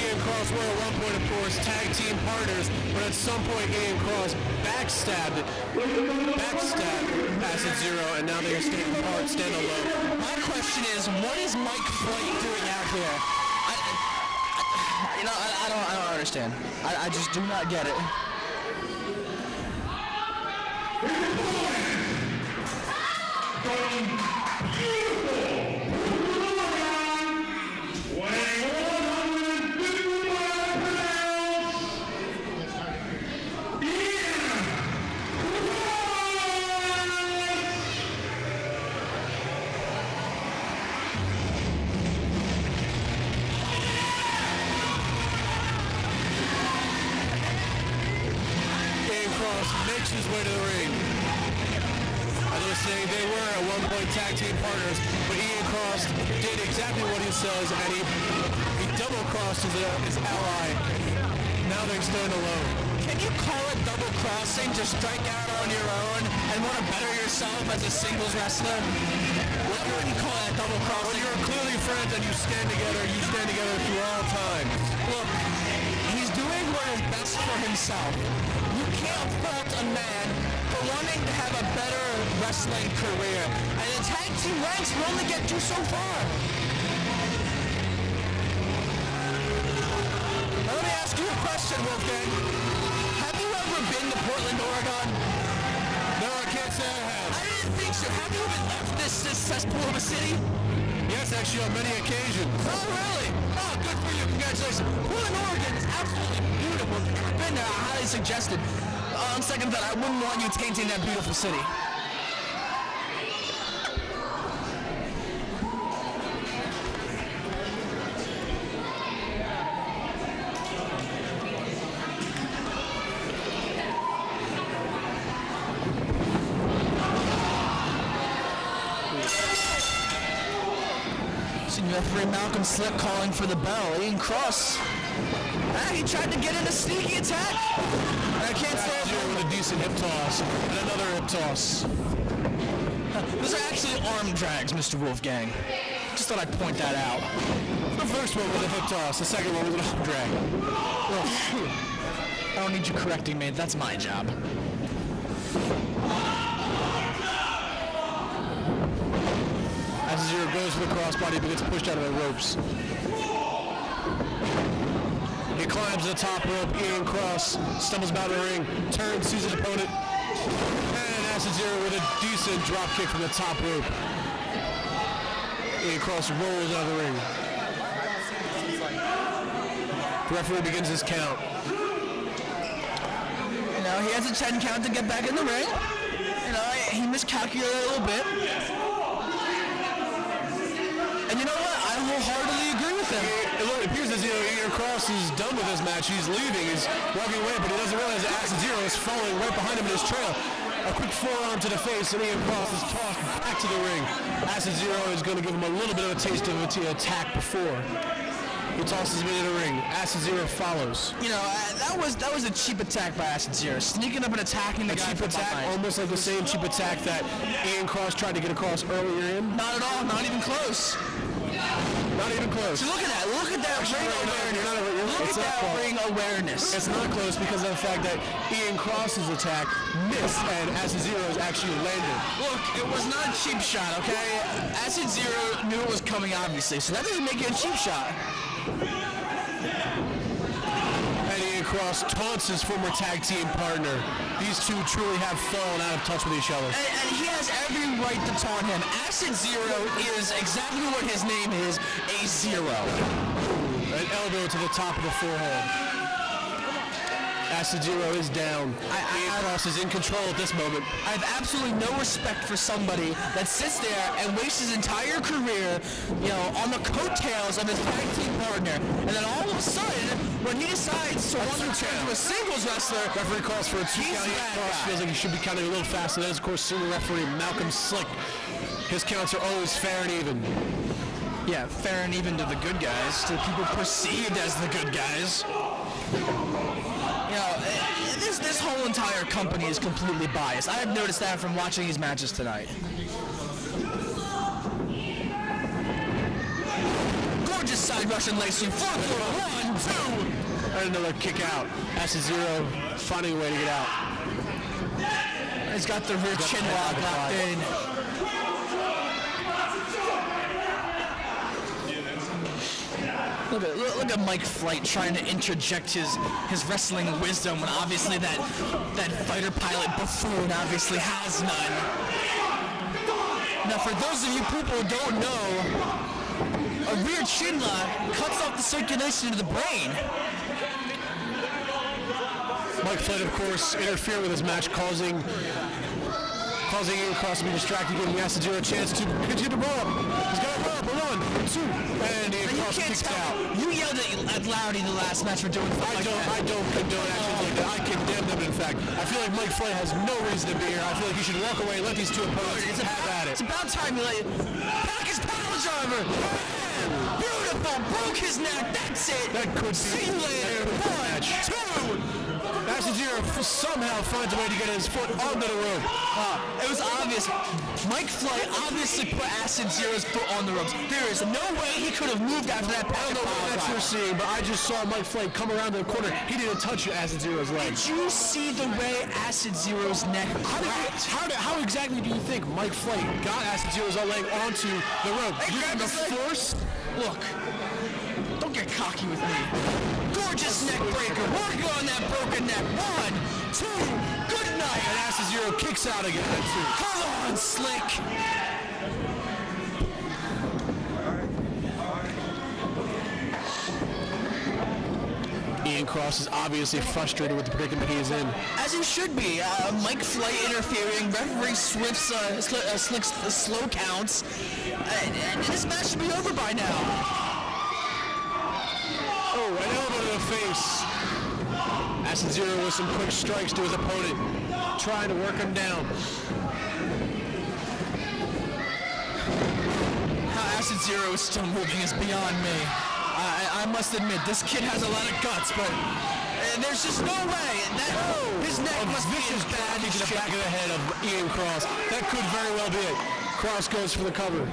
Ian Cross were at one point, of course, tag team partners, but at some point Ian Cross backstabbed Acid Zero, and now they're staying apart, stand alone. My question is, what is Mike Flake doing out here? I don't understand. I just do not get it. Makes his way to the ring. As I was saying, they were at one point tag team partners, but Ian Cross did exactly what he says, and he double-crossed his ally. Now they're standing alone. Can you call it double-crossing to strike out on your own and want to better yourself as a singles wrestler? Why wouldn't you call that double-crossing? When you're clearly friends and you stand together through all time. Look, he's doing what is best for himself. You can't fault a man for wanting to have a better wrestling career. And the tag team ranks will only get you so far. Now let me ask you a question, Wolfgang. Have you ever been to Portland, Oregon? No, I can't say I have. I didn't think so. Have you even left this cesspool of a city? Yes, actually, on many occasions. Oh, really? Oh, good for you. Congratulations. Portland, Oregon is absolutely beautiful. If you've never been there, I highly suggest it. On second thought, I wouldn't want you tainting that beautiful city. Referee Malcolm Slick calling for the bell. Ian Cross. He tried to get in a sneaky attack. I can't say it with a decent hip toss and another hip toss. Those are actually arm drags, Mr. Wolfgang. Just thought I'd point that out. The first one was a hip toss. The second one was an arm drag. I don't need you correcting me. That's my job. Zero goes for the crossbody but gets pushed out of the ropes. He climbs the top rope. Ian Cross stumbles about the ring, turns, sees his opponent, and Acid Zero with a decent drop kick from the top rope. Ian Cross rolls out of the ring. The referee begins his count. He has a 10 count to get back in the ring. He miscalculated a little bit. And you know what? I wholeheartedly agree with him. It appears as Ian Cross is done with this match. He's leaving. He's walking away, but he doesn't realize that Acid Zero is following right behind him in his trail. A quick forearm to the face, and Ian Cross is tossed back to the ring. Acid Zero is going to give him a little bit of a taste of an attack before. He tosses him into the ring. Acid Zero follows. That was a cheap attack by Acid Zero. Sneaking up and attacking the guy from behind. Almost like the same cheap attack that Ian Cross tried to get across earlier in. Not at all. Not even close. Not even close. So look at that. Look at that ring awareness. Look at that ring awareness. It's not close because of the fact that Ian Cross's attack missed and Acid Zero's actually landed. Look, it was not a cheap shot, okay? Acid Zero knew it was coming, obviously, so that doesn't make it a cheap shot. And Ian Cross taunts his former tag team partner. These two truly have fallen out of touch with each other. And he has every right to taunt him. Acid Zero is exactly what his name is, a zero. An elbow to the top of the forehead. Acid Zero is down. Ian Cross is in control at this moment. I have absolutely no respect for somebody that sits there and wastes his entire career, on the coattails of his tag team partner. And then all of a sudden, when he decides to want to turn to a singles wrestler, referee calls for a 2 count. Ian Cross feels like he should be counting a little faster. That is, of course, senior referee Malcolm Slick. His counts are always fair and even. Yeah, fair and even to the good guys, to people perceived as the good guys. This whole entire company is completely biased. I have noticed that from watching these matches tonight. Gorgeous side Russian leg sweep. 4-4, 1, 2. And another kick out. Acid Zero finding a way to get out. He's got the rear chin lock locked in. Look at Mike Flight trying to interject his wrestling wisdom when obviously that fighter pilot buffoon obviously has none. Now for those of you people who don't know, a rear chin lock cuts off the circulation to the brain. Mike Flight, of course, interfered with his match, causing Ian Cross to be distracted, giving Acid Zero a chance to continue to roll up. He's got to roll up. 1, 2, and Ian Cross kicks out. You yelled at Loudy the last match for doing I don't condone actions like that. I condemn them, in fact. I feel like Mike Flight has no reason to be here. I feel like he should walk away and let these two opponents have at it. It's about time you let back his power driver. Beautiful, broke his neck. That's it. That could be. See you later. 1, 2. Acid Zero somehow finds a way to get his foot onto the rope. It was obvious. Mike Flight obviously put Acid Zero's foot on the ropes. There is no way he could have moved after that. I don't know what match you're seeing, but I just saw Mike Flight come around the corner. He didn't touch Acid Zero's leg. Did you see the way Acid Zero's neck cracked? How exactly do you think Mike Flight got Acid Zero's leg onto the rope? Using the force? Look, don't get cocky with me. Gorgeous neck breaker, working on that broken neck. 1, 2, good night. And Acid Zero kicks out again. Come on, Slick. Ian Cross is obviously frustrated with the predicament he is in. As he should be. Mike Flight interfering, referee Swift's Slick's slow counts. And this match should be over by now. Oh, an elbow to the face. Acid Zero with some quick strikes to his opponent, trying to work him down. How Acid Zero is still moving is beyond me. I must admit, this kid has a lot of guts, but there's just no way. His neck must be as bad as to the back of the head of Ian Cross. That could very well be it. Cross goes for the cover.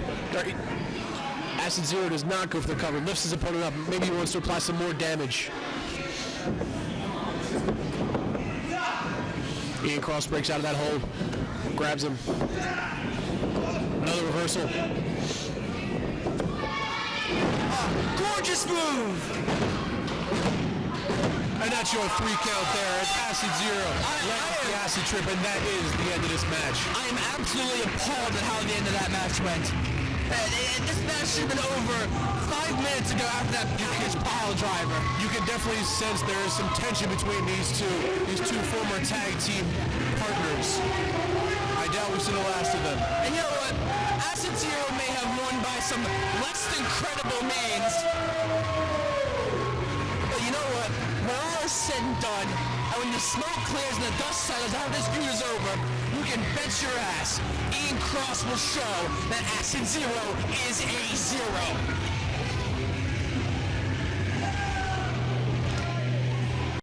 Acid Zero does not go for the cover. Lifts his opponent up. Maybe he wants to apply some more damage. Ian Cross breaks out of that hold. Grabs him. Another reversal. Gorgeous move! And that's your 3 count there. It's Acid Zero. Lands the acid trip, and that is the end of this match. I am absolutely appalled at how the end of that match went. This match should have been over 5 minutes ago after that package pile driver. You can definitely sense there is some tension between these two former tag team partners. I doubt we've seen the last of them. And you know what? Acid Zero may have won by some less than credible means. But you know what? When all is said and done, and when the smoke clears and the dust settles after this feud is over, you can bet your ass Ian Cross will show that Acid Zero is a zero.